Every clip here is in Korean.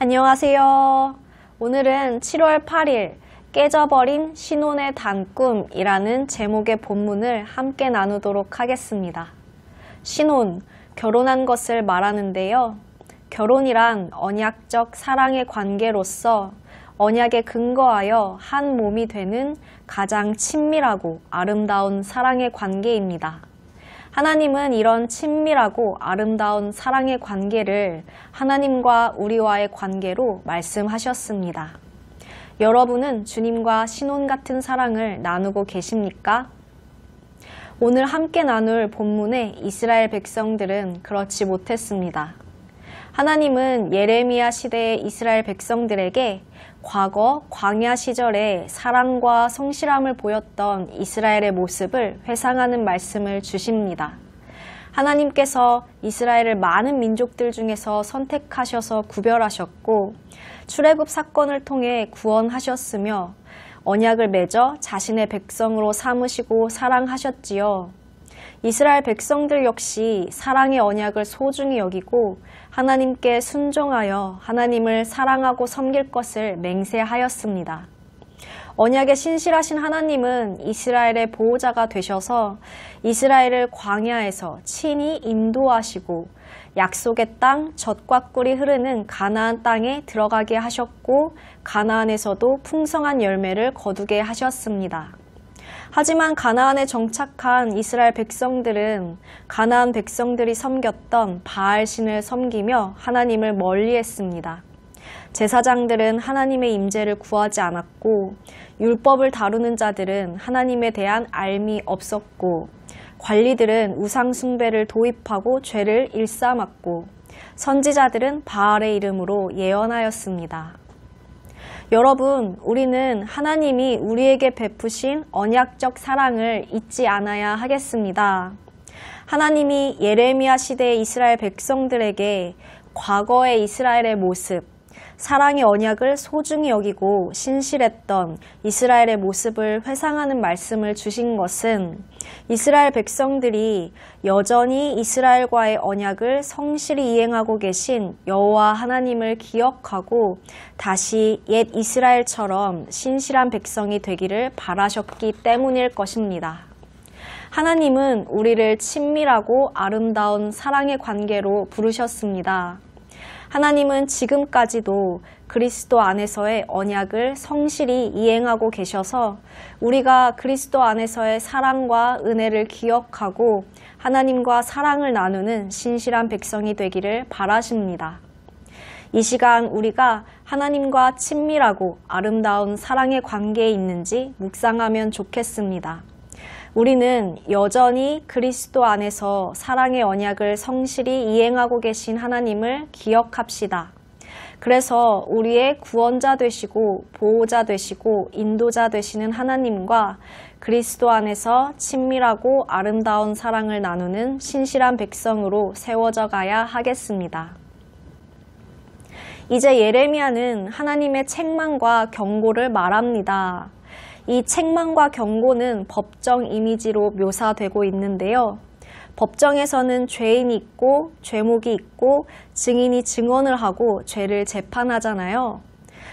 안녕하세요. 오늘은 7월 8일 깨져버린 신혼의 단꿈이라는 제목의 본문을 함께 나누도록 하겠습니다. 신혼, 결혼한 것을 말하는데요. 결혼이란 언약적 사랑의 관계로서 언약에 근거하여 한 몸이 되는 가장 친밀하고 아름다운 사랑의 관계입니다. 하나님은 이런 친밀하고 아름다운 사랑의 관계를 하나님과 우리와의 관계로 말씀하셨습니다. 여러분은 주님과 신혼 같은 사랑을 나누고 계십니까? 오늘 함께 나눌 본문의 이스라엘 백성들은 그렇지 못했습니다. 하나님은 예레미야 시대의 이스라엘 백성들에게 과거 광야 시절에 사랑과 성실함을 보였던 이스라엘의 모습을 회상하는 말씀을 주십니다. 하나님께서 이스라엘을 많은 민족들 중에서 선택하셔서 구별하셨고 출애굽 사건을 통해 구원하셨으며 언약을 맺어 자신의 백성으로 삼으시고 사랑하셨지요. 이스라엘 백성들 역시 사랑의 언약을 소중히 여기고 하나님께 순종하여 하나님을 사랑하고 섬길 것을 맹세하였습니다. 언약에 신실하신 하나님은 이스라엘의 보호자가 되셔서 이스라엘을 광야에서 친히 인도하시고 약속의 땅 젖과 꿀이 흐르는 가나안 땅에 들어가게 하셨고 가나안에서도 풍성한 열매를 거두게 하셨습니다. 하지만 가나안에 정착한 이스라엘 백성들은 가나안 백성들이 섬겼던 바알신을 섬기며 하나님을 멀리했습니다. 제사장들은 하나님의 임재를 구하지 않았고 율법을 다루는 자들은 하나님에 대한 알미 없었고 관리들은 우상 숭배를 도입하고 죄를 일삼았고 선지자들은 바알의 이름으로 예언하였습니다. 여러분, 우리는 하나님이 우리에게 베푸신 언약적 사랑을 잊지 않아야 하겠습니다. 하나님이 예레미야 시대의 이스라엘 백성들에게 과거의 이스라엘의 모습, 사랑의 언약을 소중히 여기고 신실했던 이스라엘의 모습을 회상하는 말씀을 주신 것은 이스라엘 백성들이 여전히 이스라엘과의 언약을 성실히 이행하고 계신 여호와 하나님을 기억하고 다시 옛 이스라엘처럼 신실한 백성이 되기를 바라셨기 때문일 것입니다. 하나님은 우리를 친밀하고 아름다운 사랑의 관계로 부르셨습니다. 하나님은 지금까지도 그리스도 안에서의 언약을 성실히 이행하고 계셔서 우리가 그리스도 안에서의 사랑과 은혜를 기억하고 하나님과 사랑을 나누는 신실한 백성이 되기를 바라십니다. 이 시간 우리가 하나님과 친밀하고 아름다운 사랑의 관계에 있는지 묵상하면 좋겠습니다. 우리는 여전히 그리스도 안에서 사랑의 언약을 성실히 이행하고 계신 하나님을 기억합시다. 그래서 우리의 구원자 되시고 보호자 되시고 인도자 되시는 하나님과 그리스도 안에서 친밀하고 아름다운 사랑을 나누는 신실한 백성으로 세워져 가야 하겠습니다. 이제 예레미야는 하나님의 책망과 경고를 말합니다. 이 책망과 경고는 법정 이미지로 묘사되고 있는데요. 법정에서는 죄인이 있고 죄목이 있고 증인이 증언을 하고 죄를 재판하잖아요.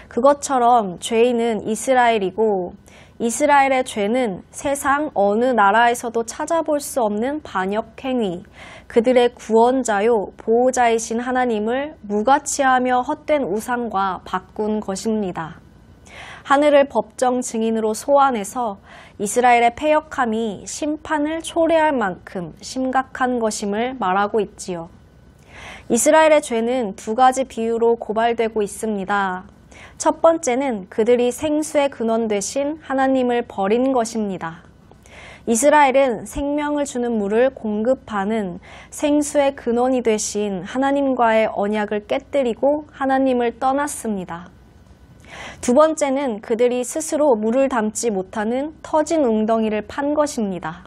그것처럼 죄인은 이스라엘이고 이스라엘의 죄는 세상 어느 나라에서도 찾아볼 수 없는 반역행위, 그들의 구원자요 보호자이신 하나님을 무가치하며 헛된 우상과 바꾼 것입니다. 하늘을 법정 증인으로 소환해서 이스라엘의 패역함이 심판을 초래할 만큼 심각한 것임을 말하고 있지요. 이스라엘의 죄는 두 가지 비유로 고발되고 있습니다. 첫 번째는 그들이 생수의 근원 되신 하나님을 버린 것입니다. 이스라엘은 생명을 주는 물을 공급하는 생수의 근원이 되신 하나님과의 언약을 깨뜨리고 하나님을 떠났습니다. 두 번째는 그들이 스스로 물을 담지 못하는 터진 웅덩이를 판 것입니다.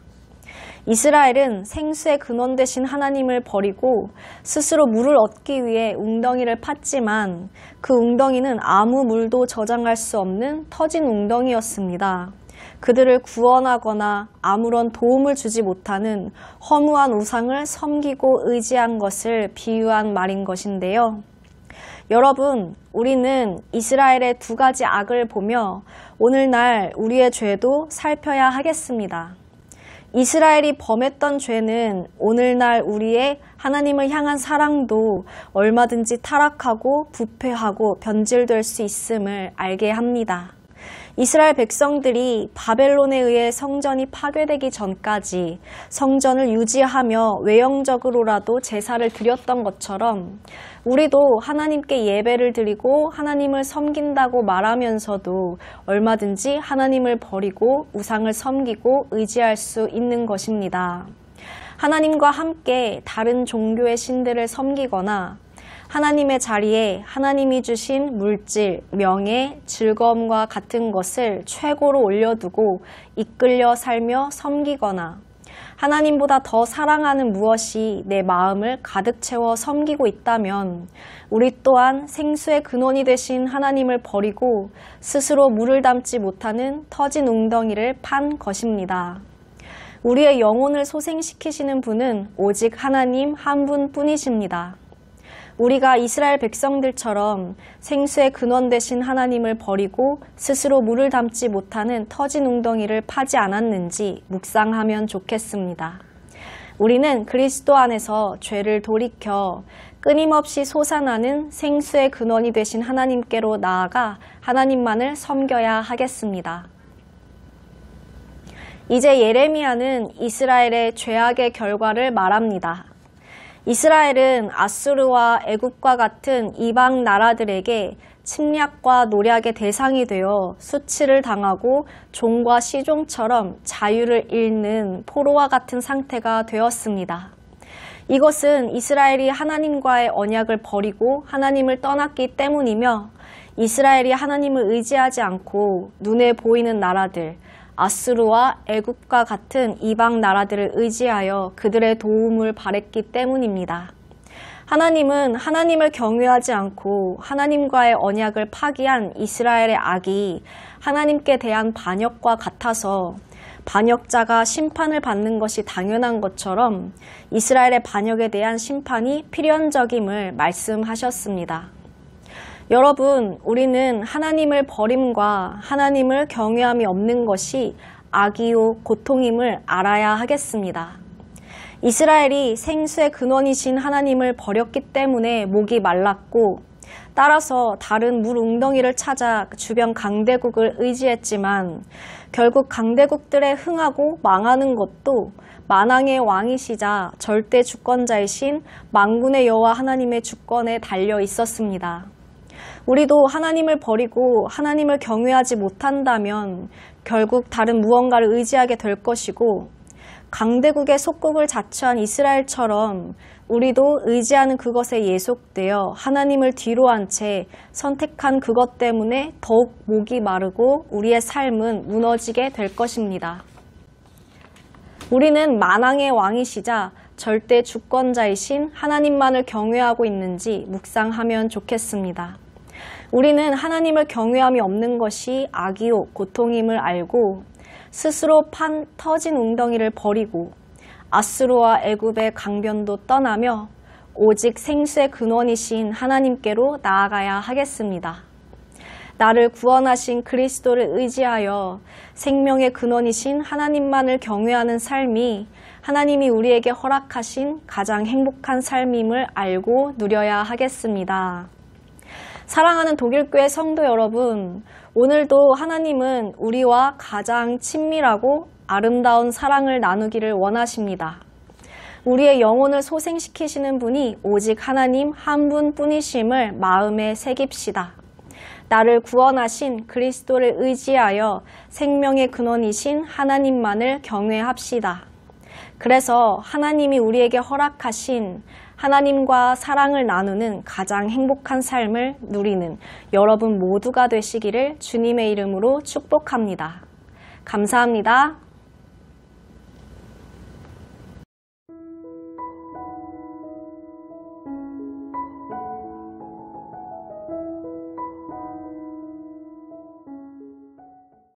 이스라엘은 생수의 근원 되신 하나님을 버리고 스스로 물을 얻기 위해 웅덩이를 팠지만 그 웅덩이는 아무 물도 저장할 수 없는 터진 웅덩이였습니다. 그들을 구원하거나 아무런 도움을 주지 못하는 허무한 우상을 섬기고 의지한 것을 비유한 말인 것인데요. 여러분, 우리는 이스라엘의 두 가지 악을 보며 오늘날 우리의 죄도 살펴야 하겠습니다. 이스라엘이 범했던 죄는 오늘날 우리의 하나님을 향한 사랑도 얼마든지 타락하고 부패하고 변질될 수 있음을 알게 합니다. 이스라엘 백성들이 바벨론에 의해 성전이 파괴되기 전까지 성전을 유지하며 외형적으로라도 제사를 드렸던 것처럼 우리도 하나님께 예배를 드리고 하나님을 섬긴다고 말하면서도 얼마든지 하나님을 버리고 우상을 섬기고 의지할 수 있는 것입니다. 하나님과 함께 다른 종교의 신들을 섬기거나 하나님의 자리에 하나님이 주신 물질, 명예, 즐거움과 같은 것을 최고로 올려두고 이끌려 살며 섬기거나 하나님보다 더 사랑하는 무엇이 내 마음을 가득 채워 섬기고 있다면 우리 또한 생수의 근원이 되신 하나님을 버리고 스스로 물을 담지 못하는 터진 웅덩이를 판 것입니다. 우리의 영혼을 소생시키시는 분은 오직 하나님 한 분뿐이십니다. 우리가 이스라엘 백성들처럼 생수의 근원 되신 하나님을 버리고 스스로 물을 담지 못하는 터진 웅덩이를 파지 않았는지 묵상하면 좋겠습니다. 우리는 그리스도 안에서 죄를 돌이켜 끊임없이 솟아나는 생수의 근원이 되신 하나님께로 나아가 하나님만을 섬겨야 하겠습니다. 이제 예레미야는 이스라엘의 죄악의 결과를 말합니다. 이스라엘은 아수르와 애굽과 같은 이방 나라들에게 침략과 노략의 대상이 되어 수치를 당하고 종과 시종처럼 자유를 잃는 포로와 같은 상태가 되었습니다. 이것은 이스라엘이 하나님과의 언약을 버리고 하나님을 떠났기 때문이며 이스라엘이 하나님을 의지하지 않고 눈에 보이는 나라들, 아수르와 애굽과 같은 이방 나라들을 의지하여 그들의 도움을 바랬기 때문입니다. 하나님은 하나님을 경외하지 않고 하나님과의 언약을 파기한 이스라엘의 악이 하나님께 대한 반역과 같아서 반역자가 심판을 받는 것이 당연한 것처럼 이스라엘의 반역에 대한 심판이 필연적임을 말씀하셨습니다. 여러분, 우리는 하나님을 버림과 하나님을 경외함이 없는 것이 악이요 고통임을 알아야 하겠습니다. 이스라엘이 생수의 근원이신 하나님을 버렸기 때문에 목이 말랐고 따라서 다른 물 웅덩이를 찾아 주변 강대국을 의지했지만 결국 강대국들의 흥하고 망하는 것도 만왕의 왕이시자 절대 주권자이신 만군의 여호와 하나님의 주권에 달려 있었습니다. 우리도 하나님을 버리고 하나님을 경외하지 못한다면 결국 다른 무언가를 의지하게 될 것이고 강대국의 속국을 자처한 이스라엘처럼 우리도 의지하는 그것에 예속되어 하나님을 뒤로 한 채 선택한 그것 때문에 더욱 목이 마르고 우리의 삶은 무너지게 될 것입니다. 우리는 만왕의 왕이시자 절대 주권자이신 하나님만을 경외하고 있는지 묵상하면 좋겠습니다. 우리는 하나님을 경외함이 없는 것이 악이요 고통임을 알고 스스로 판 터진 웅덩이를 버리고 아수르와 애굽의 강변도 떠나며 오직 생수의 근원이신 하나님께로 나아가야 하겠습니다. 나를 구원하신 그리스도를 의지하여 생명의 근원이신 하나님만을 경외하는 삶이 하나님이 우리에게 허락하신 가장 행복한 삶임을 알고 누려야 하겠습니다. 사랑하는 독일교회 성도 여러분, 오늘도 하나님은 우리와 가장 친밀하고 아름다운 사랑을 나누기를 원하십니다. 우리의 영혼을 소생시키시는 분이 오직 하나님 한 분뿐이심을 마음에 새깁시다. 나를 구원하신 그리스도를 의지하여 생명의 근원이신 하나님만을 경외합시다. 그래서 하나님이 우리에게 허락하신 하나님과 사랑을 나누는 가장 행복한 삶을 누리는 여러분 모두가 되시기를 주님의 이름으로 축복합니다. 감사합니다.